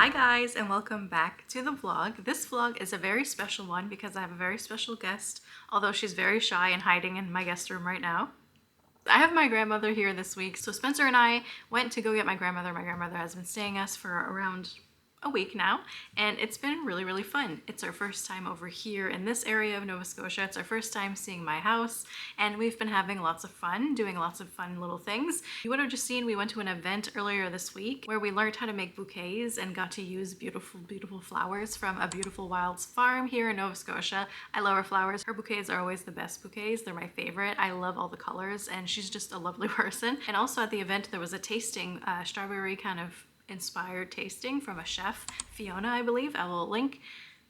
Hi guys, and welcome back to the vlog. This vlog is a very special one because I have a very special guest, although she's very shy and hiding in my guest room right now. I have my grandmother here this week, so Spencer and I went to go get my grandmother. My grandmother has been staying us for around a week now, and it's been really fun. It's our first time over here in this area of Nova Scotia. It's our first time seeing my house, and we've been having lots of fun, doing lots of fun little things. You would have just seen we went to an event earlier this week where we learned how to make bouquets and got to use beautiful flowers from a beautiful wilds farm here in Nova Scotia. I love her flowers. Her bouquets are always the best bouquets. They're my favorite. I love all the colors, and she's just a lovely person. And also at the event there was a tasting, strawberry kind of inspired tasting from a chef, Fiona, I believe. I will link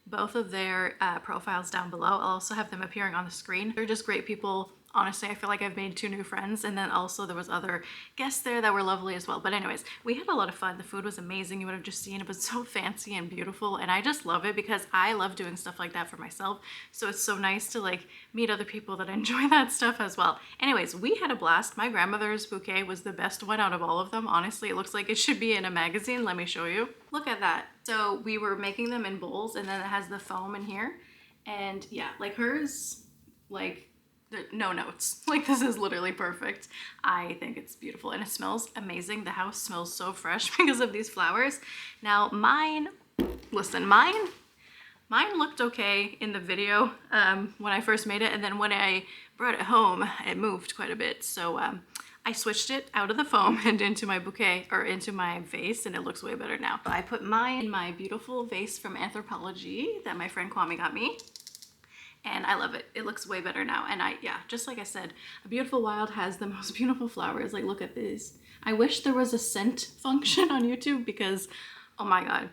both of their profiles down below. I'll also have them appearing on the screen. They're just great people. Honestly, I feel like I've made 2 new friends, and then also there was other guests there that were lovely as well. But anyways, we had a lot of fun. The food was amazing. You would have just seen it was so fancy and beautiful, and I just love it because I love doing stuff like that for myself. So it's so nice to like meet other people that enjoy that stuff as well. Anyways, we had a blast. My grandmother's bouquet was the best one out of all of them. Honestly, it looks like it should be in a magazine. Let me show you. Look at that. So we were making them in bowls, and then it has the foam in here. And yeah, like hers, like no notes. Like this is literally perfect. I think it's beautiful and it smells amazing. The house smells so fresh because of these flowers. Now mine, listen, mine looked okay in the video when I first made it, and then when I brought it home it moved quite a bit. So I switched it out of the foam and into my bouquet, or into my vase, and it looks way better now. I put mine in my beautiful vase from Anthropology that my friend Kwame got me. And I love it. It looks way better now. And yeah, just like I said, a beautiful wild has the most beautiful flowers. Like, look at these. I wish there was a scent function on YouTube because, oh my God,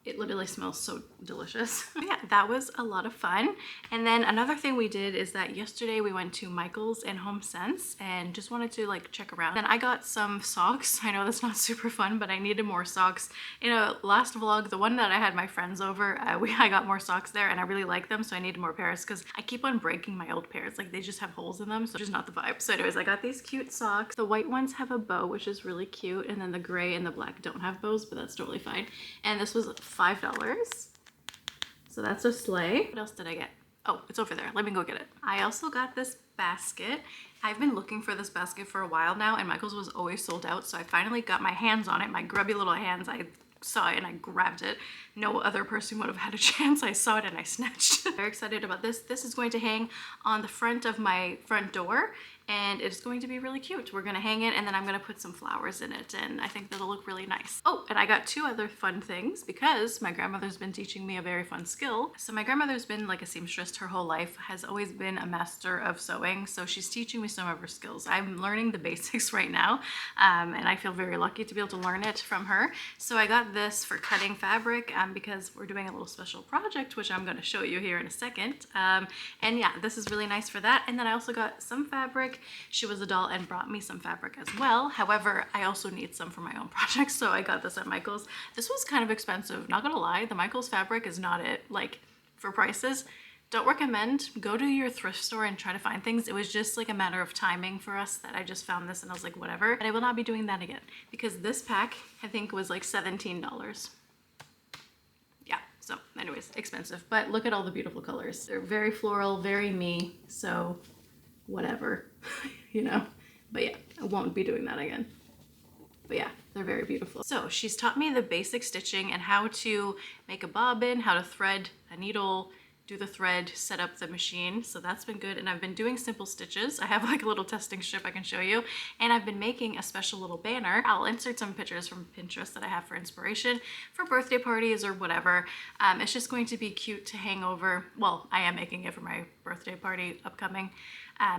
it literally smells so delicious. Yeah, that was a lot of fun. And then another thing we did is that yesterday we went to Michael's and Home Sense and just wanted to like check around. Then I got some socks. I know that's not super fun, but I needed more socks. In a last vlog, the one that I had my friends over, I got more socks there and I really like them, so I needed more pairs because I keep on breaking my old pairs. Like they just have holes in them, so just not the vibe. So anyways, I got these cute socks. The white ones have a bow, which is really cute, and then the gray and the black don't have bows, but that's totally fine. And this was $5. So that's a sleigh. What else did I get? Oh, it's over there. Let me go get it. I also got this basket. I've been looking for this basket for a while now, and Michael's was always sold out, so I finally got my hands on it. My grubby little hands. I saw it and I grabbed it. No other person would have had a chance. I saw it and I snatched it. Very excited about this. This is going to hang on the front of my front door, and it's going to be really cute. We're gonna hang it, and then I'm gonna put some flowers in it, and I think that'll look really nice. Oh, and I got 2 other fun things because my grandmother's been teaching me a very fun skill. So my grandmother's been like a seamstress her whole life, has always been a master of sewing, so she's teaching me some of her skills. I'm learning the basics right now, and I feel very lucky to be able to learn it from her. So I got this for cutting fabric because we're doing a little special project, which I'm gonna show you here in a second. And yeah, this is really nice for that. And then I also got some fabric. She was a doll and brought me some fabric as well. However, I also need some for my own project, so I got this at Michael's. This was kind of expensive, not gonna lie. The Michael's fabric is not it, like for prices. Don't recommend. Go to your thrift store and try to find things. It was just like a matter of timing for us that I just found this and I was like, whatever. But I will not be doing that again because this pack, I think, was like $17. Yeah, so anyways, expensive. But look at all the beautiful colors. They're very floral, very me, so whatever, you know. But yeah, I won't be doing that again. But yeah, they're very beautiful. So she's taught me the basic stitching and how to make a bobbin, how to thread a needle, do the thread, set up the machine. So that's been good. And I've been doing simple stitches. I have like a little testing strip I can show you. And I've been making a special little banner. I'll insert some pictures from Pinterest that I have for inspiration for birthday parties or whatever. It's just going to be cute to hang over. Well, I am making it for my birthday party upcoming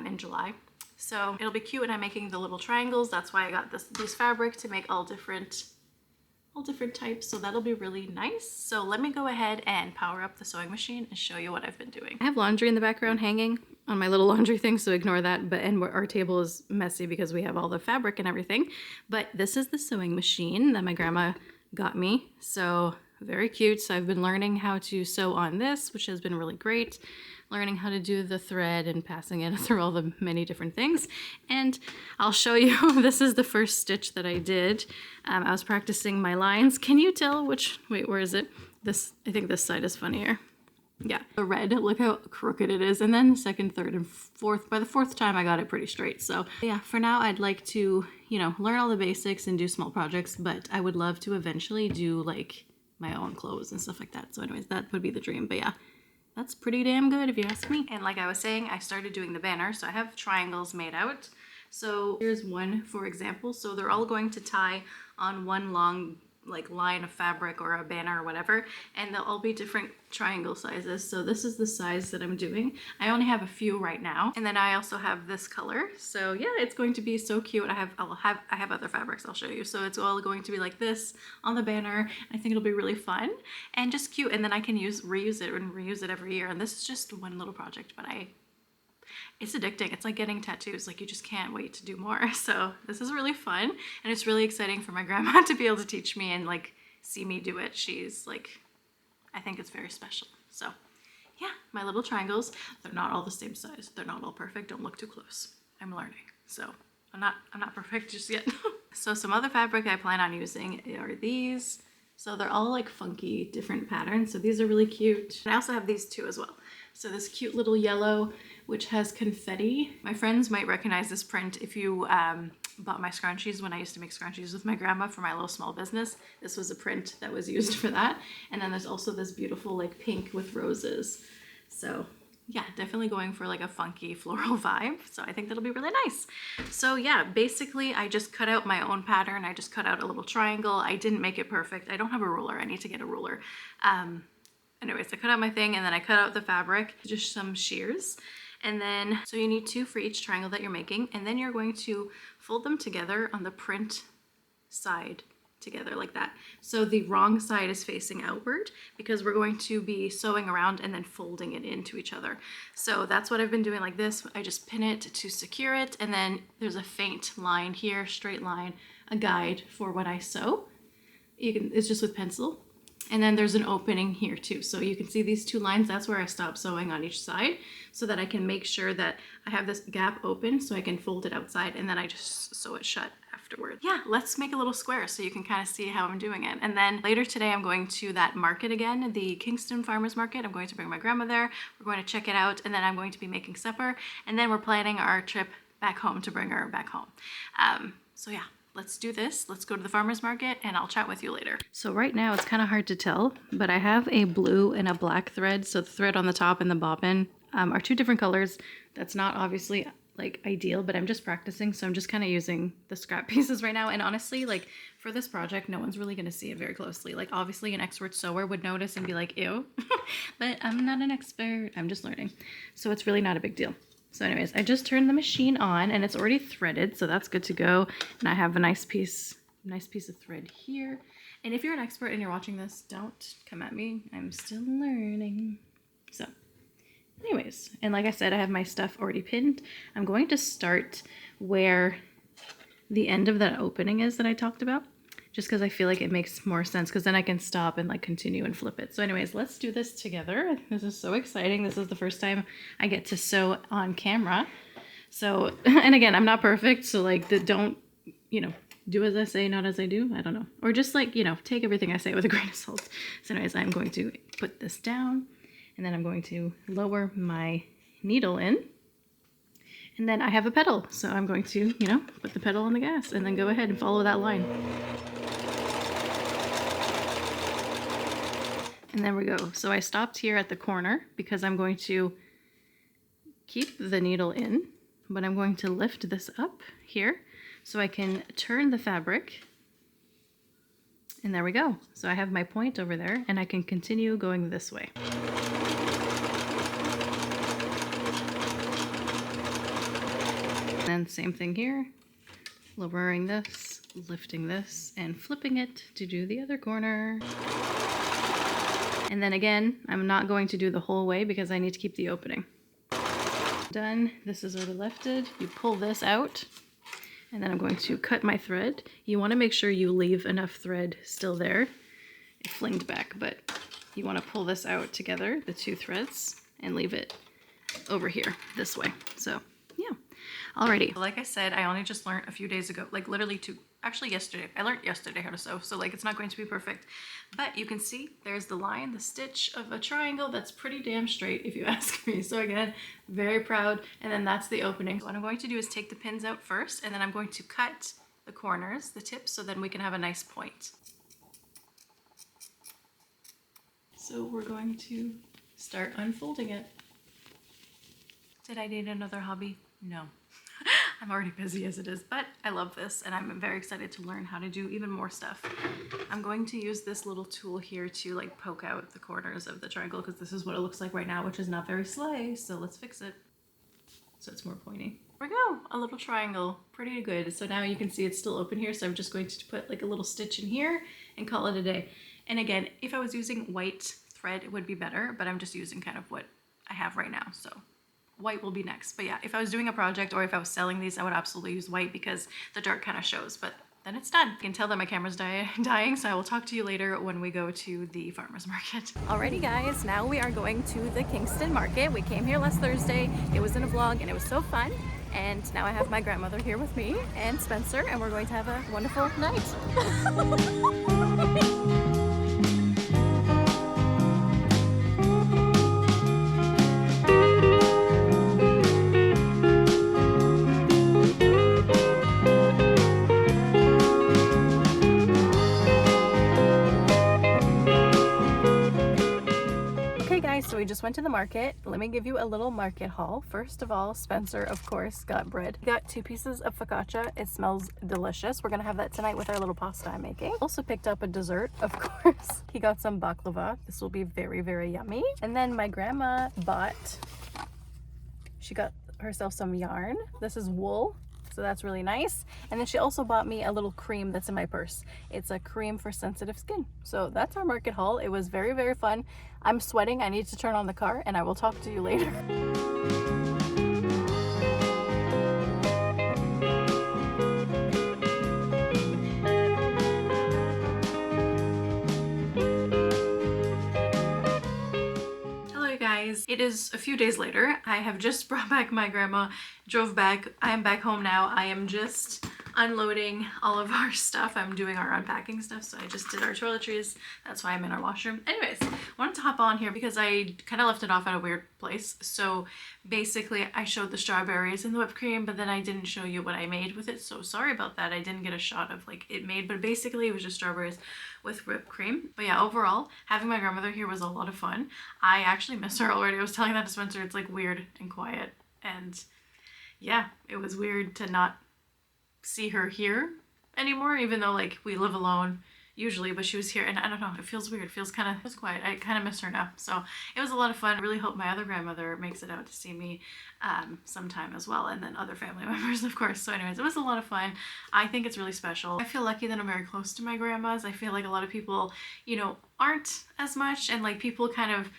in July. So it'll be cute, and I'm making the little triangles. That's why I got these fabric to make all different types, so that'll be really nice. So let me go ahead and power up the sewing machine and show you what I've been doing. I have laundry in the background hanging on my little laundry thing, so ignore that. And our table is messy because we have all the fabric and everything. But this is the sewing machine that my grandma got me. So very cute. So I've been learning how to sew on this, which has been really great. Learning how to do the thread and passing it through all the many different things. And I'll show you, this is the first stitch that I did. I was practicing my lines. Can you tell which, wait, where is it? This, I think this side is funnier. Yeah, the red, look how crooked it is. And then the second, third, and fourth, by the fourth time I got it pretty straight. So yeah, for now I'd like to, you know, learn all the basics and do small projects, but I would love to eventually do like my own clothes and stuff like that. So anyways, that would be the dream. But yeah, that's pretty damn good if you ask me. And like I was saying, I started doing the banner. So I have triangles made out. So here's one, for example. So they're all going to tie on one long like line of fabric or a banner or whatever, and they'll all be different triangle sizes. So this is the size that I'm doing. I only have a few right now, and then I also have this color. So yeah, it's going to be so cute. I have other fabrics I'll show you. So it's all going to be like this on the banner. I think it'll be really fun and just cute, and then I can reuse it every year. And this is just one little project, but it's addicting. It's like getting tattoos. Like you just can't wait to do more. So this is really fun, and it's really exciting for my grandma to be able to teach me and like see me do it. She's like, I think it's very special. So yeah, my little triangles, they're not all the same size. They're not all perfect. Don't look too close. I'm learning. So I'm not perfect just yet. So some other fabric I plan on using are these. So they're all like funky, different patterns. So these are really cute. And I also have these two as well. So this cute little yellow, which has confetti. My friends might recognize this print if you bought my scrunchies when I used to make scrunchies with my grandma for my little small business. This was a print that was used for that. And then there's also this beautiful like pink with roses. So yeah, definitely going for like a funky floral vibe. So I think that'll be really nice. So yeah, basically I just cut out my own pattern. I just cut out a little triangle. I didn't make it perfect. I don't have a ruler. I need to get a ruler. Anyways, I cut out my thing, and then I cut out the fabric, just some shears. And then, so you need 2 for each triangle that you're making, and then you're going to fold them together on the print side together like that. So the wrong side is facing outward because we're going to be sewing around and then folding it into each other. So that's what I've been doing like this. I just pin it to secure it, and then there's a faint line here, straight line, a guide for when I sew. It's just with pencil. And then there's an opening here too. So you can see these 2 lines, that's where I stop sewing on each side so that I can make sure that I have this gap open so I can fold it outside, and then I just sew it shut afterwards. Yeah, let's make a little square so you can kind of see how I'm doing it. And then later today I'm going to that market again, the Kingston Farmers Market. I'm going to bring my grandma there. We're going to check it out, and then I'm going to be making supper, and then we're planning our trip back home to bring her back home. So yeah. Let's do this. Let's go to the farmer's market, and I'll chat with you later. So right now it's kind of hard to tell, but I have a blue and a black thread. So the thread on the top and the bobbin are 2 different colors. That's not obviously like ideal, but I'm just practicing. So I'm just kind of using the scrap pieces right now. And honestly, like for this project, no one's really going to see it very closely. Like obviously an expert sewer would notice and be like, ew, but I'm not an expert. I'm just learning. So it's really not a big deal. So anyways, I just turned the machine on, and it's already threaded, so that's good to go. And I have a nice piece of thread here. And if you're an expert and you're watching this, don't come at me. I'm still learning. So anyways, and like I said, I have my stuff already pinned. I'm going to start where the end of that opening is that I talked about, just because I feel like it makes more sense, because then I can stop and like continue and flip it. So anyways, let's do this together. This is so exciting. This is the first time I get to sew on camera. So, and again, I'm not perfect. So like don't, you know, do as I say, not as I do. I don't know. Or just like, you know, take everything I say with a grain of salt. So anyways, I'm going to put this down, and then I'm going to lower my needle in. And then I have a pedal. So I'm going to, you know, put the pedal on the gas and then go ahead and follow that line. And there we go. So I stopped here at the corner because I'm going to keep the needle in, but I'm going to lift this up here so I can turn the fabric. And there we go. So I have my point over there, and I can continue going this way. And same thing here, lowering this, lifting this, and flipping it to do the other corner. And then again, I'm not going to do the whole way because I need to keep the opening. Done. This is already lifted. You pull this out, and then I'm going to cut my thread. You want to make sure you leave enough thread still there it flinged back, but you want to pull this out together, the two threads, and leave it over here this way. So yeah, alrighty. Like I said, I only just learned a few days ago, like literally actually yesterday. I learned yesterday how to sew, so like it's not going to be perfect, but you can see there's the line, the stitch of a triangle that's pretty damn straight if you ask me. So again, very proud. And then that's the opening. So what I'm going to do is take the pins out first, and then I'm going to cut the corners, the tips, so then we can have a nice point. So we're going to start unfolding it. Did I need another hobby? No. I'm already busy as it is, but I love this and I'm very excited to learn how to do even more stuff. I'm going to use this little tool here to like poke out the corners of the triangle because this is what it looks like right now, which is not very slay, so let's fix it so it's more pointy. There we go, a little triangle, pretty good. So now you can see it's still open here, so I'm just going to put like a little stitch in here and call it a day. And again, if I was using white thread, it would be better, but I'm just using kind of what I have right now, so white will be next. But yeah, if I was doing a project or if I was selling these, I would absolutely use white because the dark kind of shows, but then it's done. You can tell that my camera's dying, so I will talk to you later when we go to the farmer's market. Alrighty guys, now we are going to the Kingston market. We came here last Thursday. It was in a vlog and it was so fun. And now I have my grandmother here with me and Spencer, and we're going to have a wonderful night. So we just went to the market. Let me give you a little market haul. First of all, Spencer, of course, got bread. He got 2 pieces of focaccia. It smells delicious. We're gonna have that tonight with our little pasta I'm making. Also picked up a dessert, of course. He got some baklava. This will be very, very yummy. And then my grandma she got herself some yarn. This is wool. So that's really nice. And then she also bought me a little cream that's in my purse. It's a cream for sensitive skin. So that's our market haul. It was very, very fun. I'm sweating. I need to turn on the car and I will talk to you later. It is a few days later. I have just brought back my grandma, drove back. I am back home now. I am just unloading all of our stuff. I'm doing our unpacking stuff. So I just did our toiletries. That's why I'm in our washroom. Anyways, I wanted to hop on here because I kind of left it off at a weird place. So basically I showed the strawberries and the whipped cream, but then I didn't show you what I made with it. So sorry about that. I didn't get a shot of like it made, but basically it was just strawberries with whipped cream. But yeah, overall, having my grandmother here was a lot of fun. I actually miss her already. I was telling that to Spencer. It's like weird and quiet. And yeah, it was weird to not see her here anymore, even though like we live alone usually, but she was here and I don't know, it feels weird. It feels kind of quiet. I kind of miss her now. So it was a lot of fun. I really hope my other grandmother makes it out to see me sometime as well, and then other family members, of course. So anyways, it was a lot of fun. I think it's really special. I feel lucky that I'm very close to my grandmas. I feel like a lot of people, you know, aren't as much, and like people kind of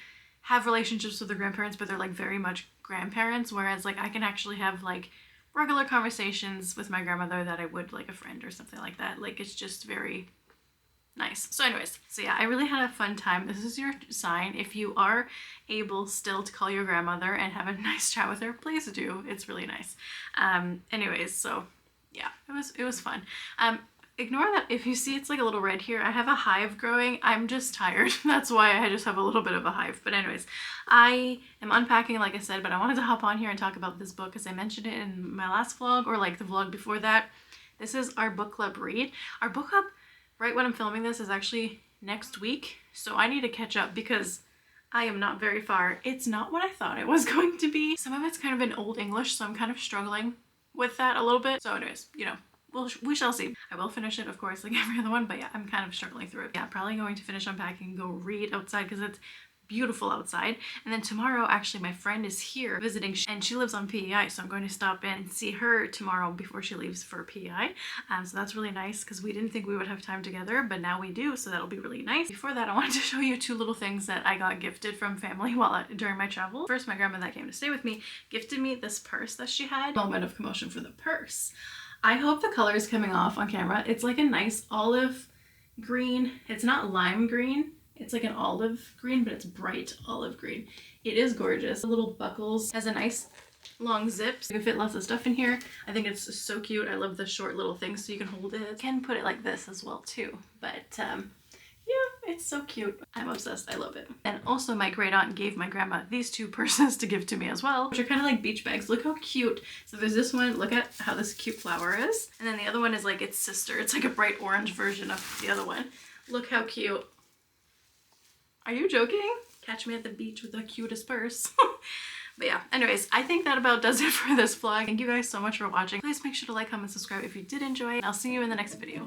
have relationships with their grandparents, but they're like very much grandparents, whereas like I can actually have like regular conversations with my grandmother that I would like a friend or something like that. Like it's just very nice. So anyways, so yeah, I really had a fun time. This is your sign. If you are able still to call your grandmother and have a nice chat with her, please do. It's really nice. Anyways, so yeah, it was fun. Ignore that if you see it's like a little red here. I have a hive growing. I'm just tired. That's why I just have a little bit of a hive. But anyways, I am unpacking like I said, but I wanted to hop on here and talk about this book because I mentioned it in my last vlog or like the vlog before that. This is our book club read. Our book club, right when I'm filming this, is actually next week. So I need to catch up because I am not very far. It's not what I thought it was going to be. Some of it's kind of in Old English, so I'm kind of struggling with that a little bit. So anyways, you know, we shall see. I will finish it, of course, like every other one, but yeah, I'm kind of struggling through it. Yeah, probably going to finish unpacking and go read outside because it's beautiful outside. And then tomorrow, actually, my friend is here visiting and she lives on PEI, so I'm going to stop in and see her tomorrow before she leaves for PEI. So that's really nice because we didn't think we would have time together, but now we do, so that'll be really nice. Before that, I wanted to show you 2 little things that I got gifted from family during my travel. First, my grandma that came to stay with me gifted me this purse that she had. Moment of commotion for the purse. I hope the color is coming off on camera. It's like a nice olive green. It's not lime green. It's like an olive green, but it's bright olive green. It is gorgeous. The little buckles has a nice long zips. You can fit lots of stuff in here. I think it's so cute. I love the short little things so you can hold it. You can put it like this as well too, but yeah, it's so cute. I'm obsessed. I love it. And also my great aunt gave my grandma these two purses to give to me as well, which are kind of like beach bags. Look how cute. So there's this one. Look at how this cute flower is. And then the other one is like its sister. It's like a bright orange version of the other one. Look how cute. Are you joking? Catch me at the beach with the cutest purse. But yeah, anyways, I think that about does it for this vlog. Thank you guys so much for watching. Please make sure to like, comment, subscribe if you did enjoy it. I'll see you in the next video.